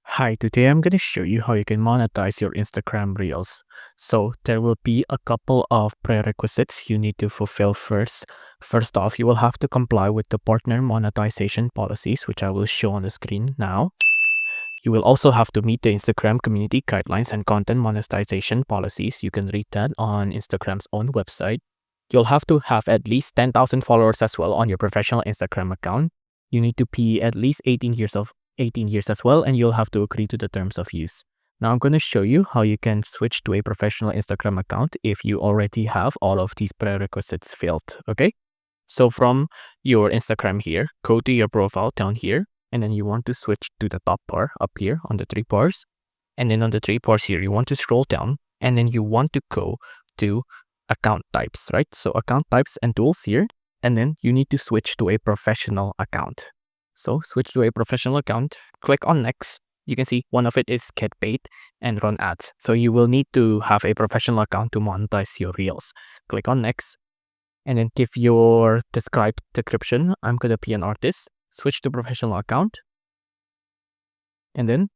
Hi, today I'm going to show you how you can monetize your Instagram Reels. So there will be a couple of prerequisites you need to fulfill first. First off, you will have to comply with the partner monetization policies, which I will show on the screen now. You will also have to meet the Instagram community guidelines and content monetization policies. You can read that on Instagram's own website. You'll have to have at least 10,000 followers as well on your professional Instagram account. You need to be at least 18 years as well, and you'll have to agree to the terms of use. Now I'm going to show you how you can switch to a professional Instagram account if you already have all of these prerequisites filled, okay? So from your Instagram here, go to your profile down here, and then you want to switch to the top bar up here on the three bars. And then on the three bars here, you want to scroll down, and then you want to go to account types, right? So account types and tools here, and then you need to switch to a professional account. So switch to a professional account, click on next. You can see one of it is get paid and run ads. So you will need to have a professional account to monetize your reels. Click on next and then give your description. I'm going to be an artist. Switch to professional account. And then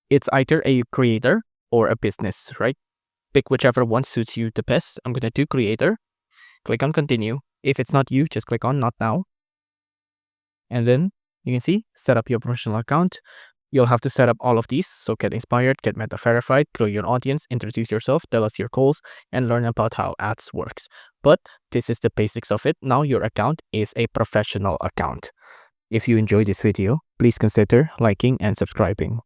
it's either a creator or a business, right? Pick whichever one suits you the best. I'm going to do creator. Click on continue. If it's not you, just click on not now. And then you can see set up your professional account. You'll have to set up all of these. So get inspired, get meta verified, grow your audience, introduce yourself, tell us your goals, and learn about how ads works. But this is the basics of it. Now your account is a professional account. If you enjoyed this video, please consider liking and subscribing.